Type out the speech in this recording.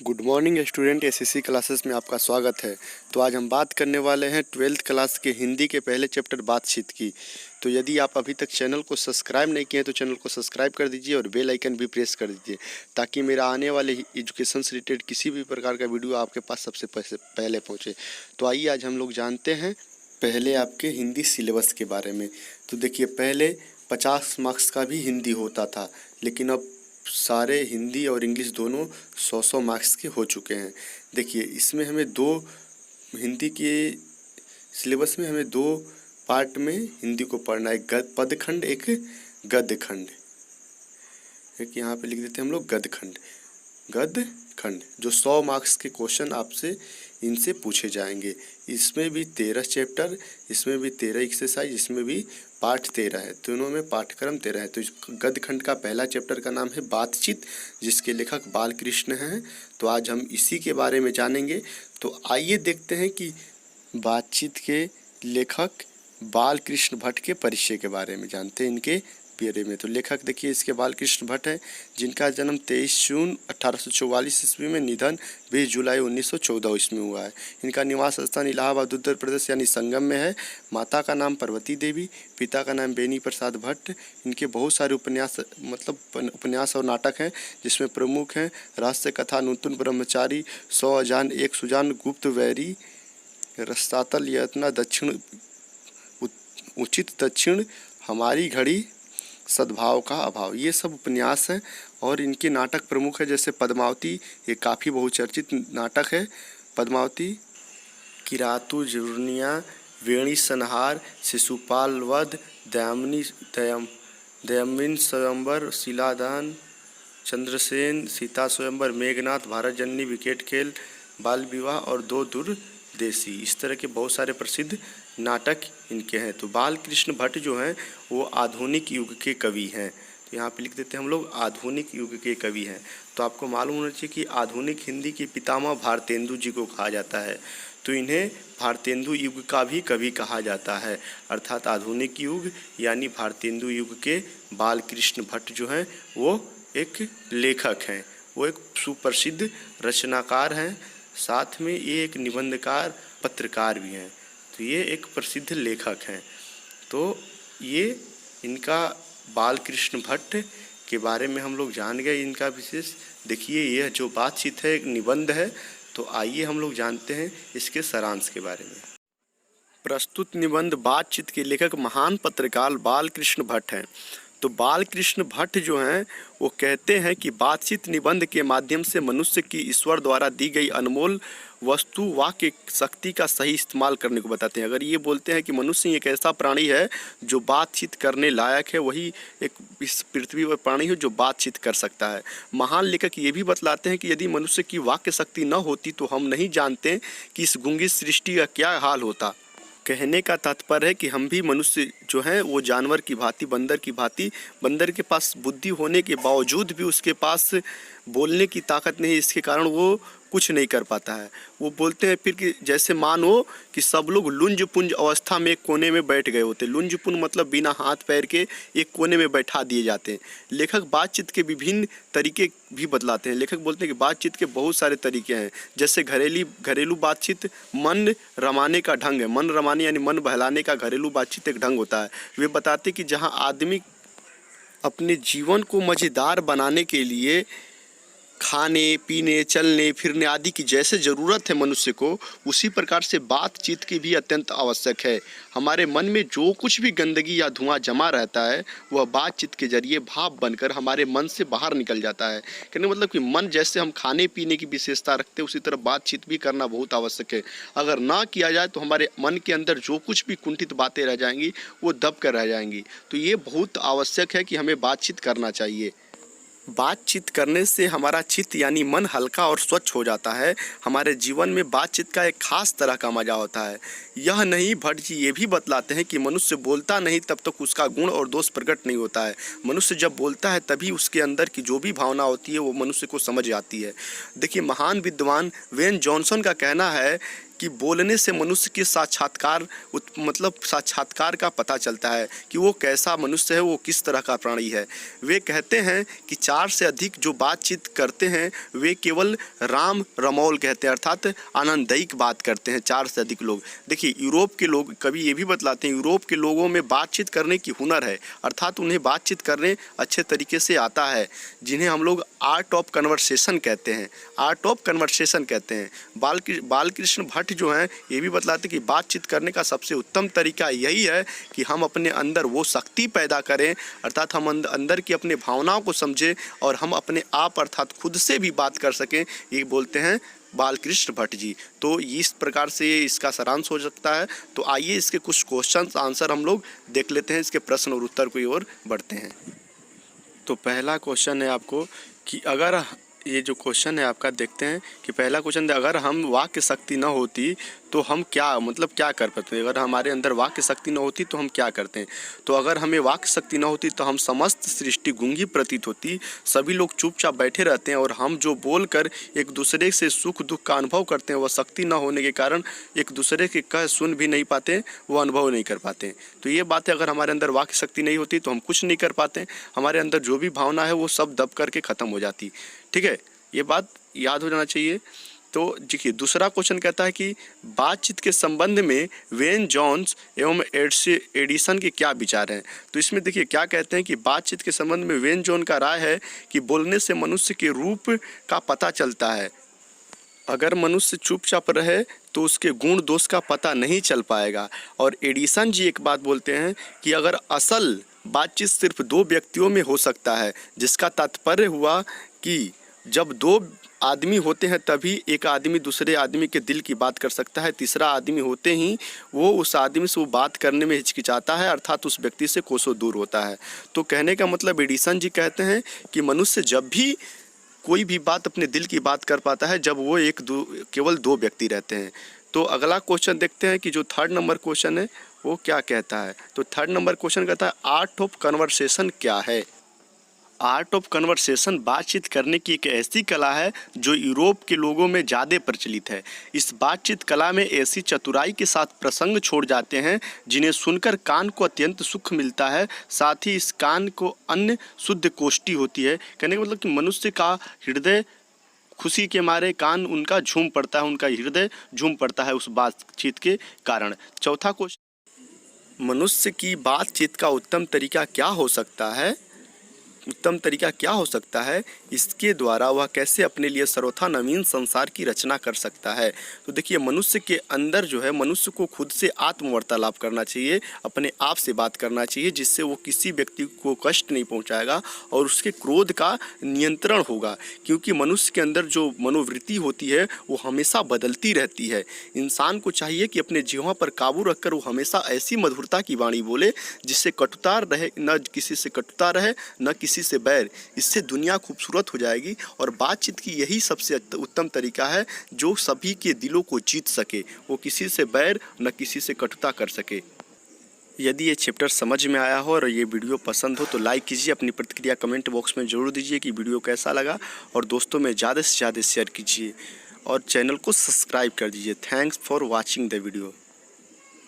Good morning student, SSC classes में आपका स्वागत है। तो आज हम बात करने वाले हैं 12th क्लास के हिंदी के पहले चैप्टर बातचीत की। तो यदि आप अभी तक चैनल को सब्सक्राइब नहीं किए हैं तो चैनल को सब्सक्राइब कर दीजिए और बेल आइकन भी प्रेस कर दीजिए, ताकि मेरा आने वाले एजुकेशन से रिलेटेड किसी भी प्रकार का वीडियो आपके पास सबसे पहले पहुँचे। तो आइए आज हम लोग जानते हैं पहले आपके हिंदी सिलेबस के बारे में। तो देखिए, पहले 50 मार्क्स का भी हिंदी होता था, लेकिन अब सारे हिंदी और इंग्लिश दोनों 100 मार्क्स के हो चुके हैं। देखिए, इसमें हमें हिंदी के सिलेबस में हमें 2 पार्ट में हिंदी को पढ़ना है, एक पदखंड, एक गद्यखंड। एक यहाँ पे लिख देते हैं हम लोग गद्यखंड, जो 100 मार्क्स के क्वेश्चन आपसे इनसे पूछे जाएंगे। इसमें भी 13 चैप्टर, इसमें भी 13 एक्सरसाइज, इसमें भी पाठ 13 है, दोनों में पाठ्यक्रम 13 है। तो इस गद्यखंड का पहला चैप्टर का नाम है बातचीत, जिसके लेखक बालकृष्ण हैं। तो आज हम इसी के बारे में जानेंगे। तो आइए देखते हैं कि बातचीत के लेखक बालकृष्ण भट्ट के परिचय के बारे में जानते हैं, इनके बारे में। तो लेखक देखिए, इसके बालकृष्ण भट्ट हैं, जिनका जन्म 23 जून 1844 ईस्वी में, निधन 20 जुलाई 1914 ईस्वी में हुआ है। इनका निवास स्थान इलाहाबाद उत्तर प्रदेश यानी संगम में है। माता का नाम पार्वती देवी, पिता का नाम बेनी प्रसाद भट्ट। इनके बहुत सारे उपन्यास और नाटक हैं, जिसमें प्रमुख हैं रहस्य कथा नूतन ब्रह्मचारी, 100 अजान एक सुजान, गुप्त वैरी, रसातल यत्ना, दक्षिण उचित दक्षिण, हमारी घड़ी, सद्भाव का अभाव। ये सब उपन्यास हैं। और इनके नाटक प्रमुख है, जैसे पद्मावती, ये काफ़ी बहुचर्चित नाटक है। पद्मावती, किरातु जुर्निया, वेणी संहार, शिशुपाल वध, दयमिनी स्वयंवर, शिलादान, चंद्रसेन, सीता स्वयंवर, मेघनाथ, भारत जननी, विकेट खेल, बाल विवाह और 2 दूरदेशी। इस तरह के बहुत सारे प्रसिद्ध नाटक इनके हैं। तो बालकृष्ण भट्ट जो हैं वो आधुनिक युग के कवि हैं। तो यहाँ पे लिख देते हैं हम लोग आधुनिक युग के कवि हैं। तो आपको मालूम होना चाहिए कि आधुनिक हिंदी के पितामह भारतेंदु जी को कहा जाता है। तो इन्हें भारतेंदु युग का भी कवि कहा जाता है, अर्थात आधुनिक युग यानी भारतेंदु युग के बालकृष्ण भट्ट जो हैं वो एक लेखक हैं, वो एक सुप्रसिद्ध रचनाकार हैं, साथ में ये एक निबंधकार, पत्रकार भी हैं। तो ये एक प्रसिद्ध लेखक हैं। तो ये इनका बालकृष्ण भट्ट के बारे में हम लोग जान गए। इनका विशेष देखिए, यह जो बातचीत है एक निबंध है। तो आइए हम लोग जानते हैं इसके सारांश के बारे में। प्रस्तुत निबंध बातचीत के लेखक महान पत्रकार बालकृष्ण भट्ट हैं। तो बालकृष्ण भट्ट जो हैं वो कहते हैं कि बातचीत निबंध के माध्यम से मनुष्य की ईश्वर द्वारा दी गई अनमोल वस्तु वाक्य शक्ति का सही इस्तेमाल करने को बताते हैं। अगर ये बोलते हैं कि मनुष्य एक ऐसा प्राणी है जो बातचीत करने लायक है, वही एक इस पृथ्वी पर प्राणी है जो बातचीत कर सकता है। महान लेखक ये भी बतलाते हैं कि यदि मनुष्य की वाक्य शक्ति न होती तो हम नहीं जानते कि इस गूंगी सृष्टि का क्या हाल होता। कहने का तात्पर्य है कि हम भी मनुष्य जो हैं वो जानवर की भांति, बंदर की भांति, बंदर के पास बुद्धि होने के बावजूद भी उसके पास बोलने की ताकत नहीं, इसके कारण वो कुछ नहीं कर पाता है। वो बोलते हैं फिर कि जैसे मानो कि सब लोग लुंज पुंज अवस्था में एक कोने में बैठ गए होते। लुंज पुंज मतलब बिना हाथ पैर के एक कोने में बैठा दिए जाते हैं। लेखक बातचीत के विभिन्न तरीके भी बतलाते हैं। लेखक बोलते हैं कि बातचीत के बहुत सारे तरीके हैं, जैसे घरेलू बातचीत, मन रमाने का ढंग है। मन रमाने यानी मन बहलाने का घरेलू बातचीत एक ढंग होता है। वे बताते कि जहाँ आदमी अपने जीवन को मज़ेदार बनाने के लिए खाने पीने, चलने फिरने आदि की जैसे ज़रूरत है मनुष्य को, उसी प्रकार से बातचीत की भी अत्यंत आवश्यक है। हमारे मन में जो कुछ भी गंदगी या धुआं जमा रहता है वह बातचीत के जरिए भाप बनकर हमारे मन से बाहर निकल जाता है। कहने मतलब कि मन जैसे हम खाने पीने की विशेषता रखते हैं, उसी तरह बातचीत भी करना बहुत आवश्यक है। अगर ना किया जाए तो हमारे मन के अंदर जो कुछ भी कुंठित बातें रह जाएंगी वो दब कर रह जाएंगी। तो ये बहुत आवश्यक है कि हमें बातचीत करना चाहिए। बातचीत करने से हमारा चित्त यानी मन हल्का और स्वच्छ हो जाता है। हमारे जीवन में बातचीत का एक खास तरह का मज़ा होता है। यह नहीं, भट्ट जी ये भी बतलाते हैं कि मनुष्य बोलता नहीं तब तक उसका गुण और दोष प्रकट नहीं होता है। मनुष्य जब बोलता है तभी उसके अंदर की जो भी भावना होती है वो मनुष्य को समझ आती है। देखिए, महान विद्वान वेन जॉनसन का कहना है कि बोलने से मनुष्य के साक्षात्कार का पता चलता है कि वो कैसा मनुष्य है, वो किस तरह का प्राणी है। वे कहते हैं कि 4 से अधिक जो बातचीत करते हैं वे केवल राम रमौल कहते हैं, अर्थात आनंददायक बात करते हैं 4 से अधिक लोग। देखिए यूरोप के लोग कभी ये भी बतलाते हैं, यूरोप के लोगों में बातचीत करने की हुनर है, अर्थात उन्हें बातचीत करने अच्छे तरीके से आता है, जिन्हें हम लोग आर्ट ऑफ कन्वर्सेशन कहते हैं, आर्ट ऑफ कन्वर्सेशन कहते हैं। बालकृष्ण भट्ट जो हैं ये भी बतलाते हैं कि बातचीत करने का सबसे उत्तम तरीका यही है कि हम अपने अंदर वो शक्ति पैदा करें, अर्थात हम अंदर की अपने भावनाओं को समझें और हम अपने आप अर्थात खुद से भी बात कर सकें, ये बोलते हैं बालकृष्ण भट्ट जी। तो इस प्रकार से इसका सारांश हो सकता है। तो आइए इसके कुछ क्वेश्चन आंसर हम लोग देख लेते हैं, इसके प्रश्न और उत्तर की ओर बढ़ते हैं। तो पहला क्वेश्चन है आपको कि अगर ये जो क्वेश्चन है आपका देखते हैं कि पहला क्वेश्चन है, अगर हम वाक्य शक्ति न होती तो हम क्या कर पाते हैं। अगर हमारे अंदर वाक्य शक्ति न होती तो हम क्या करते हैं। तो अगर हमें वाक्य शक्ति न होती तो हम समस्त सृष्टि गूंगी प्रतीत होती, सभी लोग चुपचाप बैठे रहते हैं और हम जो बोलकर एक दूसरे से सुख दुख का अनुभव करते हैं वह शक्ति न होने के कारण एक दूसरे के कह सुन भी नहीं पाते, वो अनुभव नहीं कर पाते। तो ये बात है, अगर हमारे अंदर वाक्य शक्ति नहीं होती तो हम कुछ नहीं कर पाते, हमारे अंदर जो भी भावना है वो सब दब करके ख़त्म हो जाती। ठीक है, ये बात याद हो जाना चाहिए। तो देखिए दूसरा क्वेश्चन कहता है कि बातचीत के संबंध में वेन जॉन्स एवं एडिसन के क्या विचार हैं। तो इसमें देखिए क्या कहते हैं कि बातचीत के संबंध में वेन जॉन का राय है कि बोलने से मनुष्य के रूप का पता चलता है। अगर मनुष्य चुपचाप रहे तो उसके गुण दोष का पता नहीं चल पाएगा। और एडिसन जी एक बात बोलते हैं कि अगर असल बातचीत सिर्फ 2 व्यक्तियों में हो सकता है, जिसका तात्पर्य हुआ कि जब 2 आदमी होते हैं तभी एक आदमी दूसरे आदमी के दिल की बात कर सकता है, तीसरा आदमी होते ही वो उस आदमी से वो बात करने में हिचकिचाता है, अर्थात उस व्यक्ति से कोसों दूर होता है। तो कहने का मतलब एडिसन जी कहते हैं कि मनुष्य जब भी कोई भी बात अपने दिल की बात कर पाता है जब वो केवल 2 व्यक्ति रहते हैं। तो अगला क्वेश्चन देखते हैं कि जो 3rd नंबर क्वेश्चन है वो क्या कहता है। तो 3rd नंबर क्वेश्चन कहता है आर्ट ऑफ कन्वर्सेशन क्या है। आर्ट ऑफ कन्वर्सेशन बातचीत करने की एक ऐसी कला है जो यूरोप के लोगों में ज़्यादा प्रचलित है। इस बातचीत कला में ऐसी चतुराई के साथ प्रसंग छोड़ जाते हैं जिन्हें सुनकर कान को अत्यंत सुख मिलता है, साथ ही इस कान को अन्य शुद्ध कोष्ठी होती है। कहने का मतलब कि मनुष्य का हृदय खुशी के मारे कान उनका झूम पड़ता है, उनका हृदय झूम पड़ता है उस बातचीत के कारण। चौथा क्वेश्चन, मनुष्य की बातचीत का उत्तम तरीका क्या हो सकता है। उत्तम तरीका क्या हो सकता है, इसके द्वारा वह कैसे अपने लिए सर्वथा नवीन संसार की रचना कर सकता है। तो देखिए मनुष्य के अंदर जो है, मनुष्य को खुद से आत्मवार्तालाप करना चाहिए, अपने आप से बात करना चाहिए, जिससे वो किसी व्यक्ति को कष्ट नहीं पहुंचाएगा और उसके क्रोध का नियंत्रण होगा। क्योंकि मनुष्य के अंदर जो मनोवृत्ति होती है वो हमेशा बदलती रहती है। इंसान को चाहिए कि अपने जीवा पर काबू रखकर वो हमेशा ऐसी मधुरता की वाणी बोले जिससे कटुता रहे, न किसी से कटुता रहे न किसी से बैर। इससे दुनिया खूबसूरत हो जाएगी और बातचीत की यही सबसे उत्तम तरीका है जो सभी के दिलों को जीत सके, वो किसी से बैर न किसी से कटुता कर सके। यदि ये चैप्टर समझ में आया हो और ये वीडियो पसंद हो तो लाइक कीजिए, अपनी प्रतिक्रिया कमेंट बॉक्स में ज़रूर दीजिए कि वीडियो कैसा लगा, और दोस्तों में ज़्यादा से ज़्यादा शेयर कीजिए और चैनल को सब्सक्राइब कर दीजिए। Thanks for watching the video.